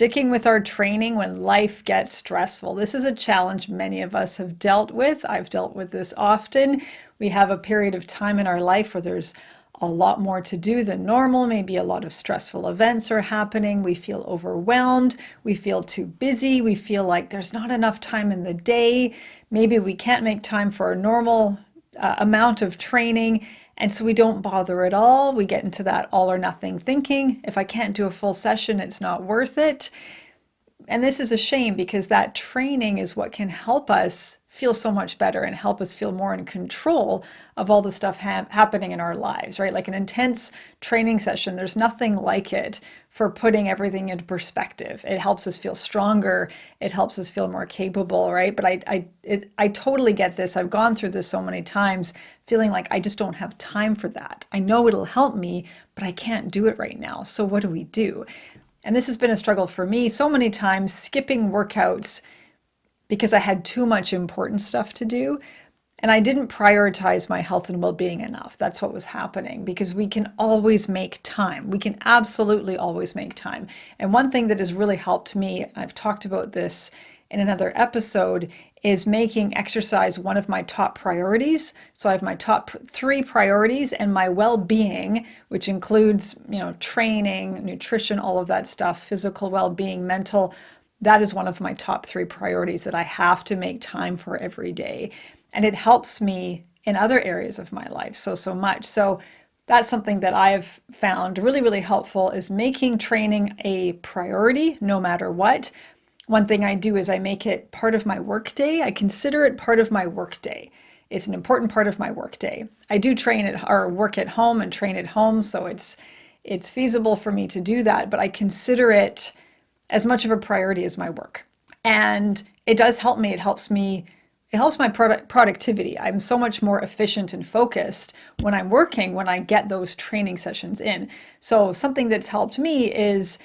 sticking with our training when life gets stressful. This is a challenge many of us have dealt with. I've dealt with this often. We have a period of time in our life where there's a lot more to do than normal. Maybe a lot of stressful events are happening. We feel overwhelmed. We feel too busy. We feel like there's not enough time in the day. Maybe we can't make time for a normal amount of training. And so we don't bother at all. We get into that all or nothing thinking. If I can't do a full session, it's not worth it. And this is a shame because that training is what can help us feel so much better and help us feel more in control of all the stuff happening in our lives, right? Like an intense training session, there's nothing like it for putting everything into perspective. It helps us feel stronger. It helps us feel more capable, right? But I totally get this. I've gone through this so many times, feeling like I just don't have time for that. I know it'll help me, but I can't do it right now. So what do we do? And this has been a struggle for me so many times, skipping workouts because I had too much important stuff to do. And I didn't prioritize my health and well-being enough. That's what was happening because we can always make time. We can absolutely always make time. And one thing that has really helped me, and I've talked about this in another episode, is making exercise one of my top priorities. So I have my top 3 priorities and my well-being, which includes, training, nutrition, all of that stuff, physical well-being, mental. That is one of my top 3 priorities that I have to make time for every day. And it helps me in other areas of my life so much. So that's something that I've found really, really helpful is making training a priority no matter what. One thing I do is I make it part of my work day. I consider it part of my work day. It's an important part of my work day. I do train at or work at home and train at home, so it's feasible for me to do that, but I consider it as much of a priority as my work. And it does help me. It helps my productivity. I'm so much more efficient and focused when I'm working, when I get those training sessions in. So something that's helped me is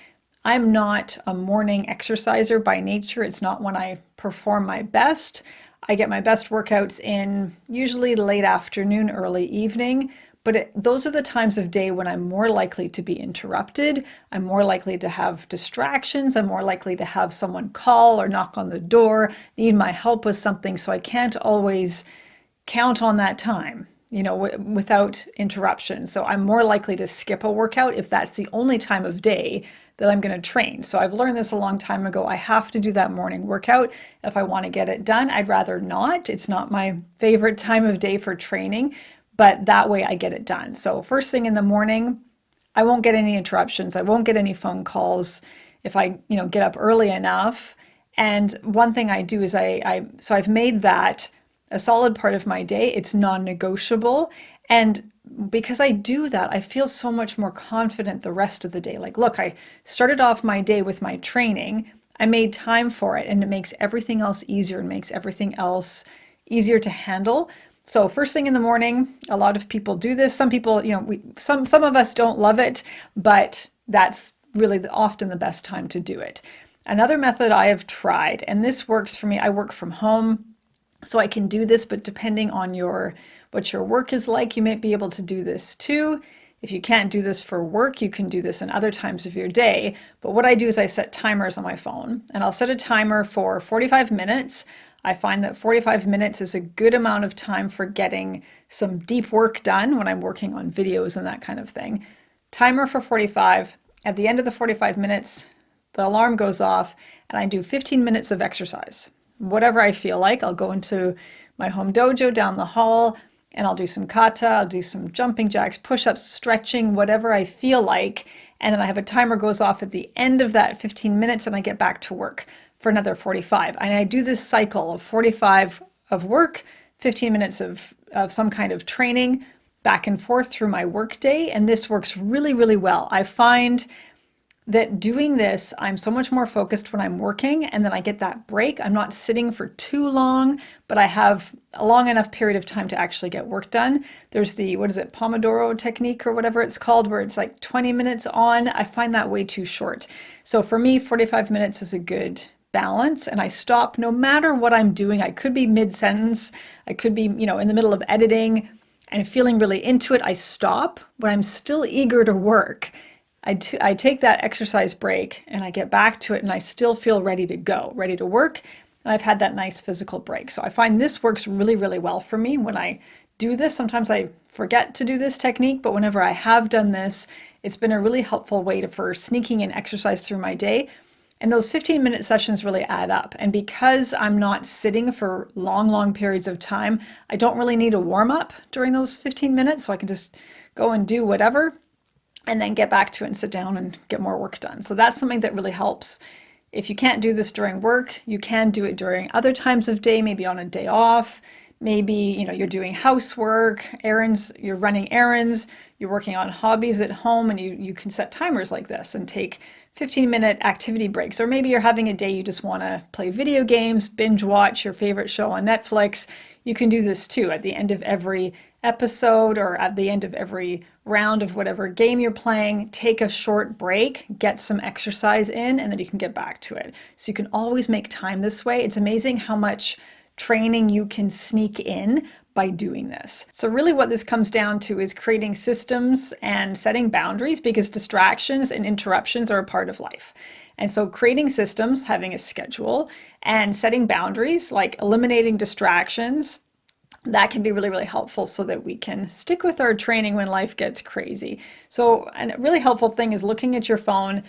I'm not a morning exerciser by nature. It's not when I perform my best. I get my best workouts in usually late afternoon, early evening. But those are the times of day when I'm more likely to be interrupted. I'm more likely to have distractions. I'm more likely to have someone call or knock on the door, need my help with something. So I can't always count on that time, without interruption. So I'm more likely to skip a workout if that's the only time of day that I'm going to train. So I've learned this a long time ago. I have to do that morning workout if I want to get it done. I'd rather not. It's not my favorite time of day for training, but that way I get it done. So first thing in the morning, I won't get any interruptions. I won't get any phone calls if I, get up early enough. And one thing I do is so I've made that a solid part of my day. It's non-negotiable. And because I do that, I feel so much more confident the rest of the day. Like, look, I started off my day with my training. I made time for it, and it makes everything else easier and makes everything else easier to handle. So first thing in the morning, a lot of people do this. Some people, some of us don't love it, but that's really often the best time to do it. Another method I have tried, and this works for me, I work from home, so I can do this, but depending on what your work is like, you might be able to do this too. If you can't do this for work, you can do this in other times of your day. But what I do is I set timers on my phone, and I'll set a timer for 45 minutes. I find that 45 minutes is a good amount of time for getting some deep work done when I'm working on videos and that kind of thing. Timer for 45. At the end of the 45 minutes, the alarm goes off, and I do 15 minutes of exercise. Whatever I feel like. I'll go into my home dojo down the hall and I'll do some kata, I'll do some jumping jacks, push-ups, stretching, whatever I feel like. And then I have a timer goes off at the end of that 15 minutes and I get back to work for another 45. And I do this cycle of 45 of work, 15 minutes of some kind of training, back and forth through my work day. And this works really, really well. I find that doing this, I'm so much more focused when I'm working, and then I get that break. I'm not sitting for too long, but I have a long enough period of time to actually get work done. There's the, Pomodoro technique or whatever it's called, where it's like 20 minutes on. I find that way too short. So for me, 45 minutes is a good balance, and I stop no matter what I'm doing. I could be mid-sentence. I could be, in the middle of editing and feeling really into it. I stop, but I'm still eager to work. I take that exercise break and I get back to it and I still feel ready to go, ready to work. And I've had that nice physical break. So I find this works really, really well for me when I do this. Sometimes I forget to do this technique, but whenever I have done this, it's been a really helpful way for sneaking in exercise through my day. And those 15-minute sessions really add up. And because I'm not sitting for long, long periods of time, I don't really need a warm up during those 15 minutes. So I can just go and do whatever and then get back to it and sit down and get more work done. So that's something that really helps. If you can't do this during work, you can do it during other times of day, maybe on a day off. Maybe, you're doing housework, errands, you're running errands, you're working on hobbies at home, and you can set timers like this and take 15-minute activity breaks. Or maybe you're having a day you just want to play video games, binge watch your favorite show on Netflix. You can do this too at the end of every episode or at the end of every round of whatever game you're playing. Take a short break, get some exercise in, and then you can get back to it. So you can always make time this way. It's amazing how much training you can sneak in by doing this. So really what this comes down to is creating systems and setting boundaries, because distractions and interruptions are a part of life. And so creating systems, having a schedule, and setting boundaries, like eliminating distractions, that can be really, really helpful so that we can stick with our training when life gets crazy. So a really helpful thing is looking at your phone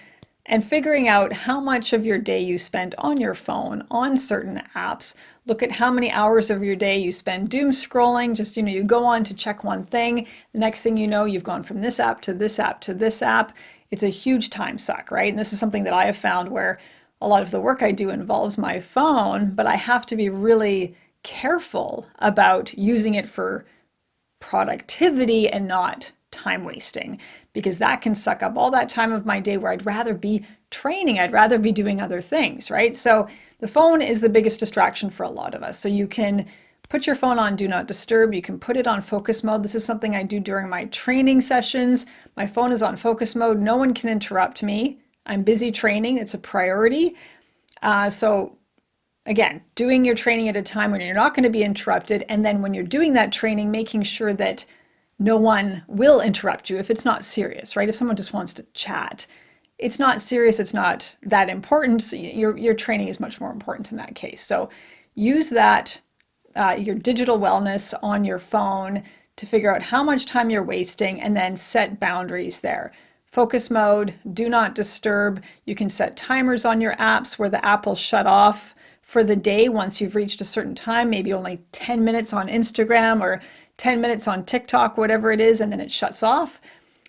and figuring out how much of your day you spend on your phone, on certain apps. Look at how many hours of your day you spend doom scrolling. Just, you go on to check one thing. The next thing you know, you've gone from this app to this app to this app. It's a huge time suck, right? And this is something that I have found where a lot of the work I do involves my phone, but I have to be really careful about using it for productivity and not time wasting, because that can suck up all that time of my day where I'd rather be training, I'd rather be doing other things, right? So the phone is the biggest distraction for a lot of us. So you can put your phone on Do Not Disturb. You can put it on focus mode. This is something I do during my training sessions. My phone is on focus mode. No one can interrupt me. I'm busy training. It's a priority. So again, doing your training at a time when you're not going to be interrupted. And then when you're doing that training, making sure that no one will interrupt you if it's not serious, right? If someone just wants to chat, it's not serious, it's not that important. So your training is much more important in that case. So use that, your digital wellness on your phone to figure out how much time you're wasting and then set boundaries there. Focus mode, do not disturb. You can set timers on your apps where the app will shut off for the day once you've reached a certain time, maybe only 10 minutes on Instagram or 10 minutes on TikTok, whatever it is, and then it shuts off.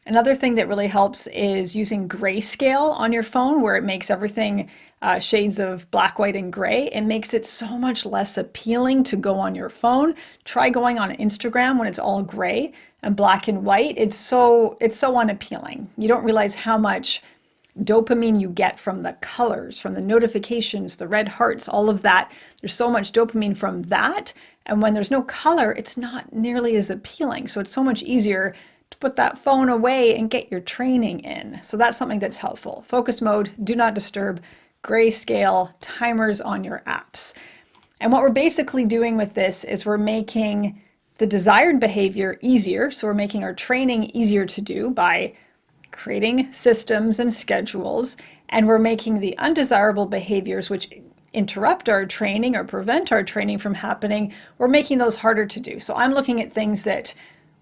Another thing that really helps is using grayscale on your phone, where it makes everything shades of black, white, and gray. It makes it so much less appealing to go on your phone. Try going on Instagram when it's all gray and black and white. It's so unappealing. You don't realize how much dopamine you get from the colors, from the notifications, the red hearts, all of that. There's so much dopamine from that. And when there's no color, it's not nearly as appealing. So it's so much easier to put that phone away and get your training in. So that's something that's helpful. Focus mode, do not disturb, grayscale, timers on your apps. And what we're basically doing with this is we're making the desired behavior easier. So we're making our training easier to do by creating systems and schedules, and we're making the undesirable behaviors which interrupt our training or prevent our training from happening, we're making those harder to do. So I'm looking at things that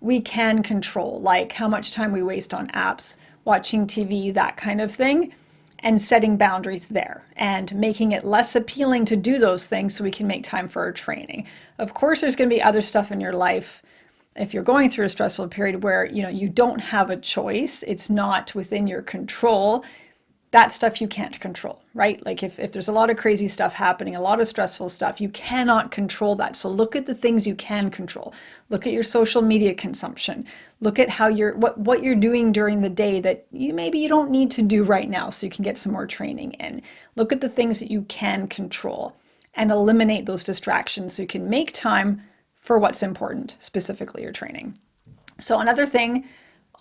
we can control, like how much time we waste on apps, watching TV, that kind of thing, and setting boundaries there and making it less appealing to do those things so we can make time for our training. Of course, there's going to be other stuff in your life if you're going through a stressful period where you don't have a choice, it's not within your control. That stuff you can't control, right? Like if there's a lot of crazy stuff happening, a lot of stressful stuff, you cannot control that. So look at the things you can control. Look at your social media consumption. Look at how what you're doing during the day that maybe you don't need to do right now so you can get some more training in. Look at the things that you can control and eliminate those distractions so you can make time for what's important, specifically your training. So another thing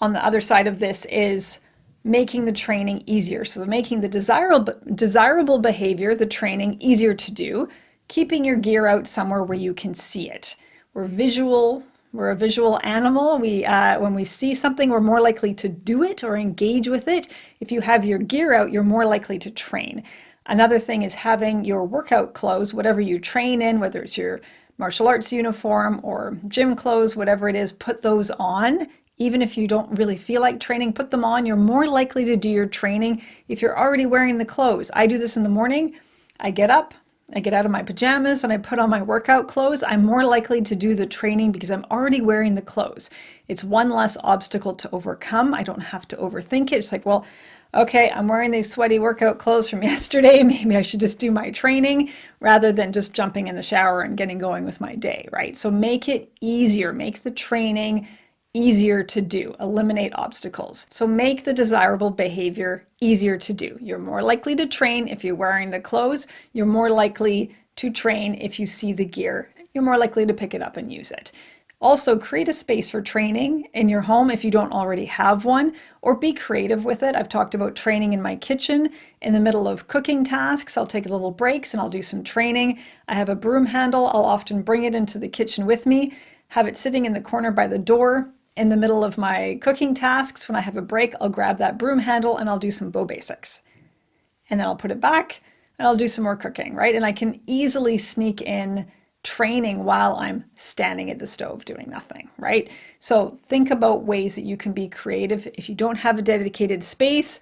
on the other side of this is making the training easier. So making the desirable behavior, the training, easier to do, keeping your gear out somewhere where you can see it, where visual We're a visual animal. When we see something, we're more likely to do it or engage with it. If you have your gear out, you're more likely to train. Another thing is having your workout clothes, whatever you train in, whether it's your martial arts uniform or gym clothes, whatever it is, put those on. Even if you don't really feel like training, put them on. You're more likely to do your training if you're already wearing the clothes. I do this in the morning. I get up, I get out of my pajamas, and I put on my workout clothes. I'm more likely to do the training because I'm already wearing the clothes. It's one less obstacle to overcome. I don't have to overthink it. It's like, well, okay, I'm wearing these sweaty workout clothes from yesterday. Maybe I should just do my training rather than just jumping in the shower and getting going with my day, right? So make it easier. Make the training easier to do. Eliminate obstacles. So make the desirable behavior easier to do. You're more likely to train if you're wearing the clothes. You're more likely to train if you see the gear. You're more likely to pick it up and use it. Also, create a space for training in your home if you don't already have one, or be creative with it. I've talked about training in my kitchen in the middle of cooking tasks. I'll take little breaks and I'll do some training. I have a broom handle. I'll often bring it into the kitchen with me, have it sitting in the corner by the door. In the middle of my cooking tasks, when I have a break, I'll grab that broom handle and I'll do some bow basics. And then I'll put it back and I'll do some more cooking, right? And I can easily sneak in training while I'm standing at the stove doing nothing, right? So think about ways that you can be creative. If you don't have a dedicated space,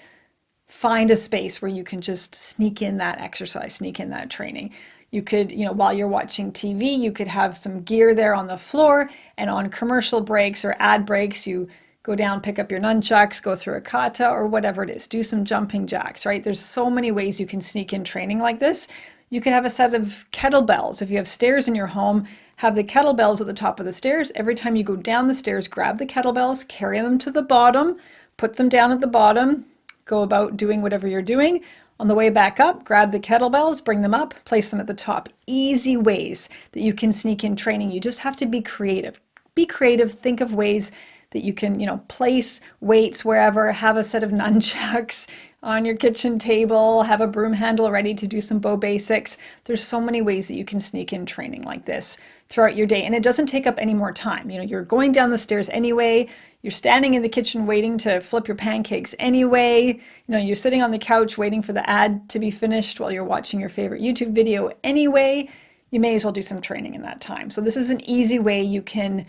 find a space where you can just sneak in that exercise, sneak in that training. You could, while you're watching TV, you could have some gear there on the floor, and on commercial breaks or ad breaks, you go down, pick up your nunchucks, go through a kata or whatever it is, do some jumping jacks, right? There's so many ways you can sneak in training like this. You could have a set of kettlebells. If you have stairs in your home, have the kettlebells at the top of the stairs. Every time you go down the stairs, grab the kettlebells, carry them to the bottom, put them down at the bottom, go about doing whatever you're doing. On the way back up, grab the kettlebells, bring them up, place them at the top. Easy ways that you can sneak in training. You just have to be creative. Be creative, think of ways that you can, place weights wherever, have a set of nunchucks on your kitchen table, have a broom handle ready to do some bow basics. There's so many ways that you can sneak in training like this throughout your day, and it doesn't take up any more time. You're going down the stairs anyway. You're standing in the kitchen waiting to flip your pancakes anyway. You're sitting on the couch waiting for the ad to be finished while you're watching your favorite YouTube video anyway. You may as well do some training in that time. So this is an easy way you can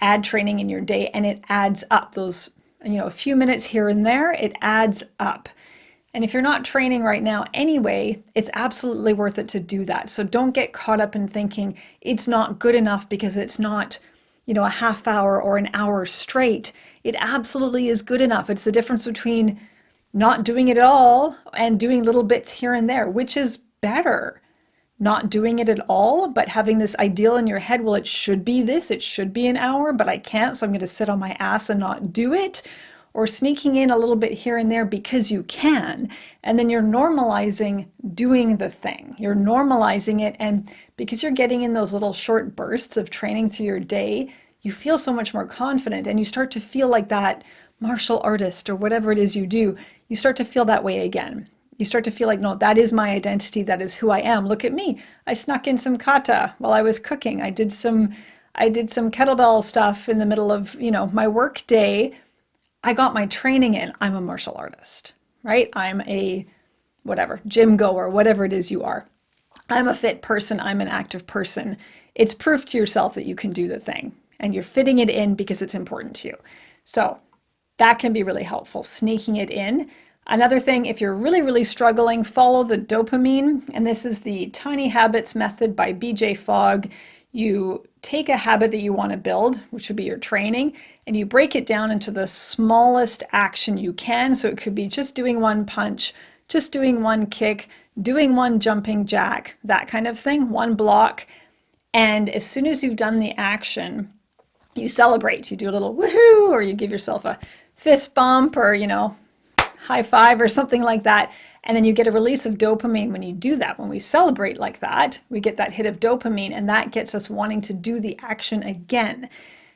add training in your day, and it adds up. Those, a few minutes here and there, it adds up. And if you're not training right now anyway, it's absolutely worth it to do that. So don't get caught up in thinking it's not good enough because it's not a half hour or an hour straight. It absolutely is good enough. It's the difference between not doing it at all and doing little bits here and there, which is better. Not doing it at all, but having this ideal in your head, well, it should be this, it should be an hour, but I can't, so I'm going to sit on my ass and not do it. Or sneaking in a little bit here and there because you can, and then you're normalizing doing the thing. You're normalizing it, and because you're getting in those little short bursts of training through your day, you feel so much more confident, and you start to feel like that martial artist or whatever it is you do. You start to feel that way again. You start to feel like, no, that is my identity. That is who I am. Look at me. I snuck in some kata while I was cooking. I did some kettlebell stuff in the middle of, my work day. I got my training in. I'm a martial artist, right? I'm a gym goer, whatever it is you are. I'm a fit person. I'm an active person. It's proof to yourself that you can do the thing, and you're fitting it in because it's important to you. So that can be really helpful, sneaking it in. Another thing, if you're really, really struggling, follow the dopamine. And this is the Tiny Habits method by BJ Fogg. You take a habit that you want to build, which would be your training, and you break it down into the smallest action you can. So it could be just doing one punch, just doing one kick, doing one jumping jack, that kind of thing, one block. And as soon as you've done the action, you celebrate. You do a little woohoo, or you give yourself a fist bump, or, high five or something like that. And then you get a release of dopamine when you do that. When we celebrate like that, we get that hit of dopamine, and that gets us wanting to do the action again.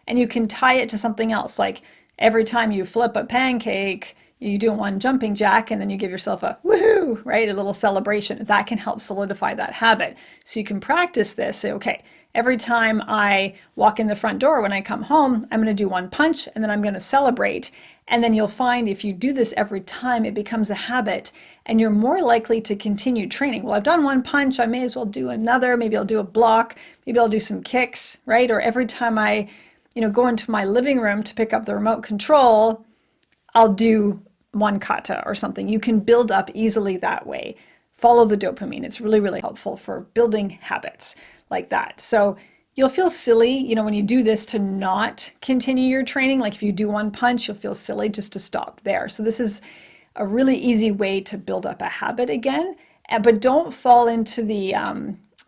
And you can tie it to something else, like every time you flip a pancake, you do one jumping jack and then you give yourself a woohoo, right? A little celebration. That can help solidify that habit. So you can practice this. Say, okay, every time I walk in the front door when I come home, I'm going to do one punch and then I'm going to celebrate. And then you'll find if you do this every time, it becomes a habit and you're more likely to continue training. Well, I've done one punch, I may as well do another. Maybe I'll do a block, maybe I'll do some kicks, right? Or every time I, go into my living room to pick up the remote control, I'll do one kata or something. You can build up easily that way. Follow the dopamine. It's really, really helpful for building habits like that. So you'll feel silly, when you do this to not continue your training. Like if you do one punch, you'll feel silly just to stop there. So this is a really easy way to build up a habit again. But don't fall into the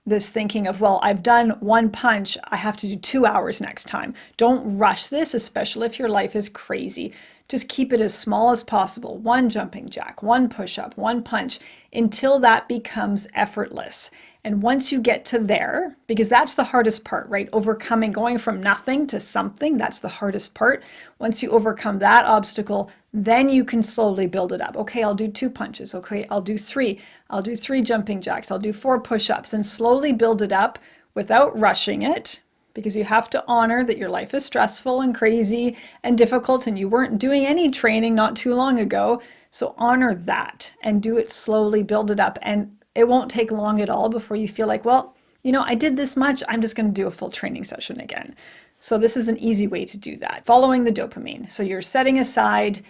this thinking of, well, I've done one punch, I have to do 2 hours next time. Don't rush this, especially if your life is crazy. Just keep it as small as possible. One jumping jack, one push-up, one punch, until that becomes effortless. And once you get to there, because that's the hardest part, right? Overcoming, going from nothing to something, that's the hardest part. Once you overcome that obstacle, then you can slowly build it up. Okay, I'll do 2 punches. Okay, I'll do 3. I'll do 3 jumping jacks. I'll do 4 push-ups, and slowly build it up without rushing it, because you have to honor that your life is stressful and crazy and difficult and you weren't doing any training not too long ago. So honor that and do it slowly, build it up. And it won't take long at all before you feel like, well, I did this much, I'm just going to do a full training session again. So this is an easy way to do that. Following the dopamine. So you're setting aside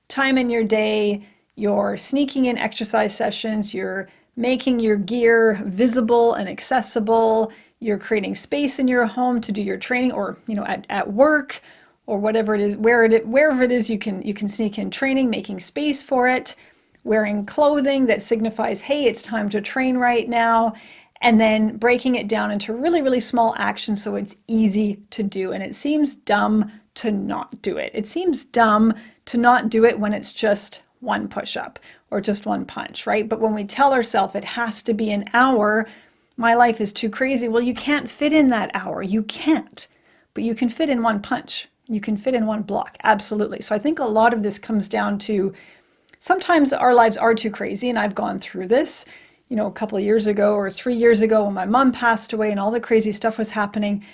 time in your day, you're sneaking in exercise sessions, you're making your gear visible and accessible, you're creating space in your home to do your training, or at work, or whatever it is, wherever it is you can sneak in training, making space for it, wearing clothing that signifies, hey, it's time to train right now, and then breaking it down into really, really small actions so it's easy to do. And it seems dumb to not do it. It seems dumb to not do it when it's just one push-up or just one punch, right? But when we tell ourselves it has to be an hour, my life is too crazy. Well, you can't fit in that hour. You can't, but you can fit in one punch. You can fit in one block. Absolutely. So I think a lot of this comes down to sometimes our lives are too crazy, and I've gone through this, a couple of years ago or 3 years ago when my mom passed away and all the crazy stuff was happening.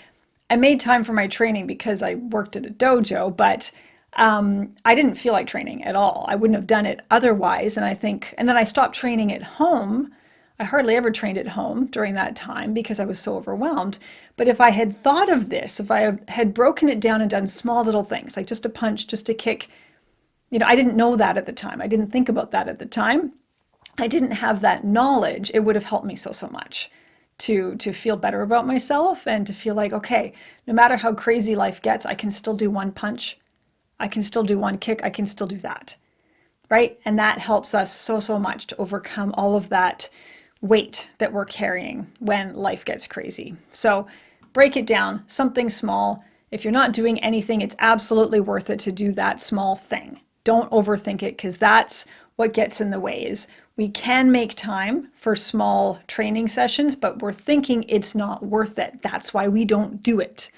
I made time for my training because I worked at a dojo, but I didn't feel like training at all. I wouldn't have done it otherwise. And then I stopped training at home. I hardly ever trained at home during that time because I was so overwhelmed. But if I had thought of this, if I had broken it down and done small little things, like just a punch, just a kick, I didn't know that at the time. I didn't think about that at the time. I didn't have that knowledge. It would have helped me so much to feel better about myself and to feel like, okay, no matter how crazy life gets, I can still do one punch. I can still do one kick. I can still do that, right? And that helps us so much to overcome all of that weight that we're carrying when life gets crazy. So break it down, something small. If you're not doing anything, it's absolutely worth it to do that small thing. Don't overthink it, because that's what gets in the way. Is we can make time for small training sessions, but we're thinking it's not worth it. That's why we don't do it,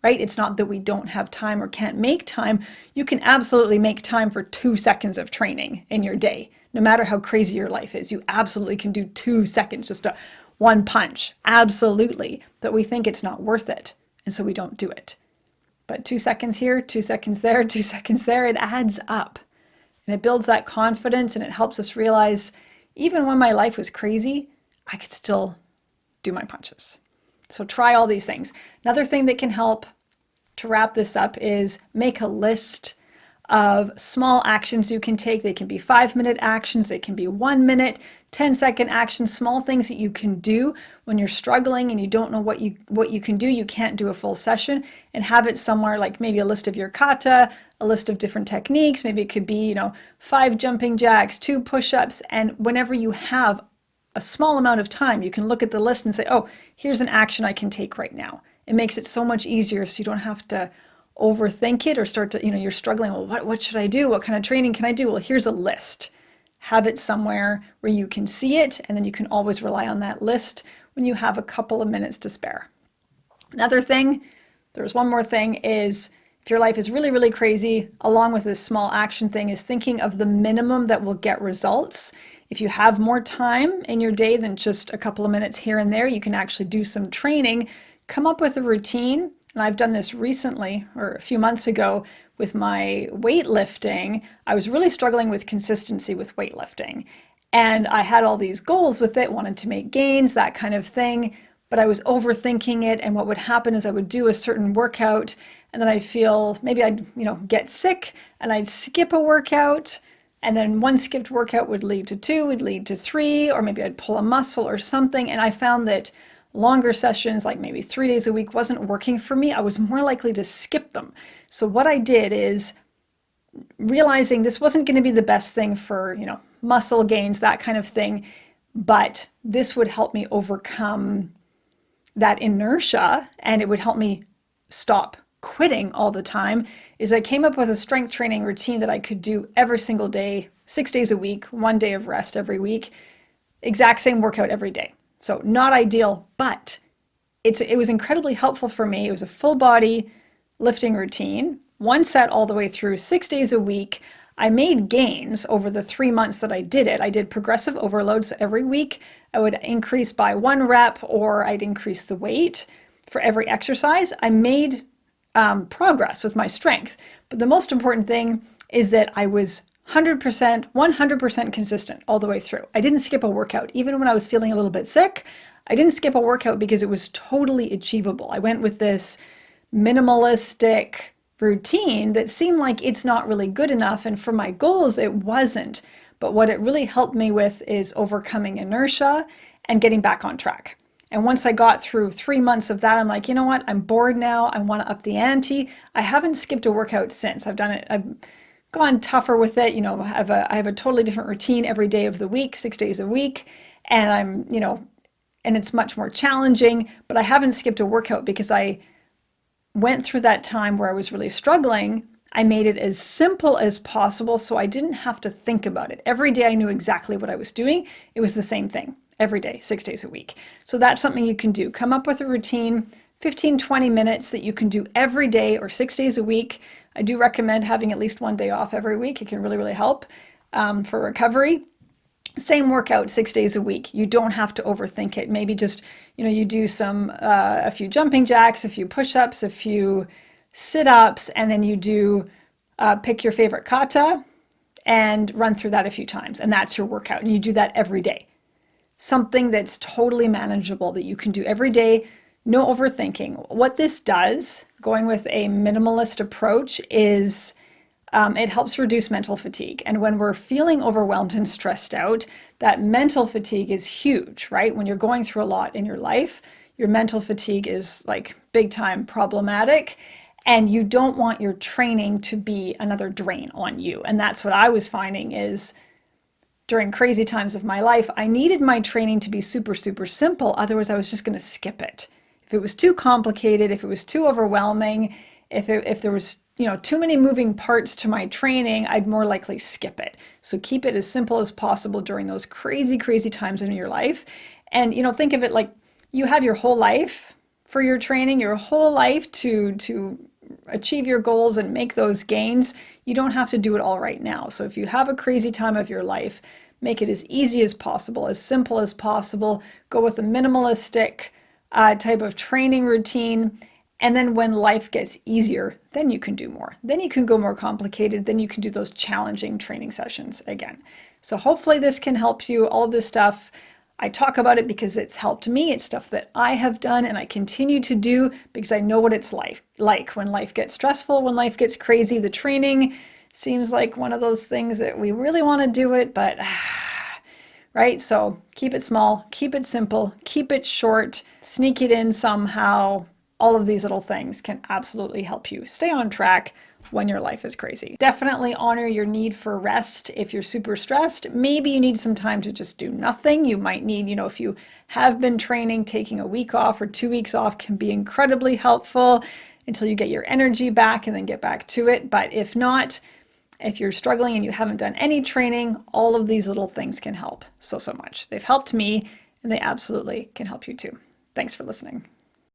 right? It's not that we don't have time or can't make time. You can absolutely make time for 2 seconds of training in your day. No matter how crazy your life is, you absolutely can do 2 seconds, just one punch. Absolutely. But we think it's not worth it, and so we don't do it. But 2 seconds here, 2 seconds there, 2 seconds there, it adds up. And it builds that confidence, and it helps us realize, even when my life was crazy, I could still do my punches. So try all these things. Another thing that can help to wrap this up is make a list of small actions you can take. They can be 5-minute actions, they can be 1 minute, 10-second actions, small things that you can do when you're struggling and you don't know what you can do. You can't do a full session, and have it somewhere, like maybe a list of your kata, a list of different techniques. Maybe it could be, 5 jumping jacks, 2 push-ups, and whenever you have a small amount of time, you can look at the list and say, oh, here's an action I can take right now. It makes it so much easier, so you don't have to overthink it or start to, you're struggling. Well, what should I do? What kind of training can I do? Well, here's a list. Have it somewhere where you can see it, and then you can always rely on that list when you have a couple of minutes to spare. Another thing, there's one more thing, is if your life is really, really crazy, along with this small action thing, is thinking of the minimum that will get results. If you have more time in your day than just a couple of minutes here and there, you can actually do some training, come up with a routine. And I've done this recently, or a few months ago, with my weightlifting. I was really struggling with consistency with weightlifting. And I had all these goals with it, wanted to make gains, that kind of thing. But I was overthinking it. And what would happen is I would do a certain workout and then I'd feel, maybe I'd, get sick and I'd skip a workout. And then one skipped workout would lead to two, would lead to three, or maybe I'd pull a muscle or something. And I found that longer sessions, like maybe 3 days a week, wasn't working for me. I was more likely to skip them. So what I did is, realizing this wasn't going to be the best thing for, muscle gains, that kind of thing, but this would help me overcome that inertia and it would help me stop quitting all the time, is I came up with a strength training routine that I could do every single day, 6 days a week, 1 day of rest every week, exact same workout every day. So not ideal, but it was incredibly helpful for me. It was a full body lifting routine, one set all the way through, 6 days a week. I made gains over the 3 months that I did it. I did progressive overloads every week. I would increase by 1 rep or I'd increase the weight for every exercise. I made progress with my strength. But the most important thing is that I was 100% consistent all the way through. I didn't skip a workout. Even when I was feeling a little bit sick, I didn't skip a workout because it was totally achievable. I went with this minimalistic routine that seemed like it's not really good enough. And for my goals, it wasn't. But what it really helped me with is overcoming inertia and getting back on track. And once I got through 3 months of that, I'm like, you know what? I'm bored now. I want to up the ante. I haven't skipped a workout since. I've done it. I've gone tougher with it. I have a totally different routine every day of the week, 6 days a week. And and it's much more challenging, but I haven't skipped a workout because I went through that time where I was really struggling. I made it as simple as possible so I didn't have to think about it. Every day I knew exactly what I was doing. It was the same thing every day, 6 days a week. So that's something you can do. Come up with a routine, 15, 20 minutes that you can do every day or 6 days a week. I do recommend having at least 1 day off every week. It can really, really help for recovery. Same workout 6 days a week. You don't have to overthink it. Maybe just, you do a few jumping jacks, a few push-ups, a few sit-ups, and then you do pick your favorite kata and run through that a few times. And that's your workout. And you do that every day. Something that's totally manageable that you can do every day, no overthinking. What this does, going with a minimalist approach, is it helps reduce mental fatigue. And when we're feeling overwhelmed and stressed out, that mental fatigue is huge, right? When you're going through a lot in your life, your mental fatigue is like big time problematic. And you don't want your training to be another drain on you. And that's what I was finding is, during crazy times of my life, I needed my training to be super, super simple. Otherwise, I was just going to skip it. If it was too complicated, if it was too overwhelming, if there was, too many moving parts to my training, I'd more likely skip it. So keep it as simple as possible during those crazy, crazy times in your life. And, think of it like you have your whole life for your training, your whole life to achieve your goals and make those gains. You don't have to do it all right now. So if you have a crazy time of your life, make it as easy as possible, as simple as possible. Go with a minimalistic type of training routine. And then when life gets easier, then you can do more. Then you can go more complicated. Then you can do those challenging training sessions again. So hopefully this can help you. All this stuff, I talk about it because it's helped me. It's stuff that I have done and I continue to do because I know what it's like when life gets stressful, when life gets crazy. The training seems like one of those things that we really want to do it, but right? So keep it small, keep it simple, keep it short, sneak it in somehow. All of these little things can absolutely help you stay on track when your life is crazy. Definitely honor your need for rest if you're super stressed. Maybe you need some time to just do nothing. You might need, if you have been training, taking a week off or 2 weeks off can be incredibly helpful until you get your energy back and then get back to it. But if not, if you're struggling and you haven't done any training, all of these little things can help so much. They've helped me and they absolutely can help you too. Thanks for listening.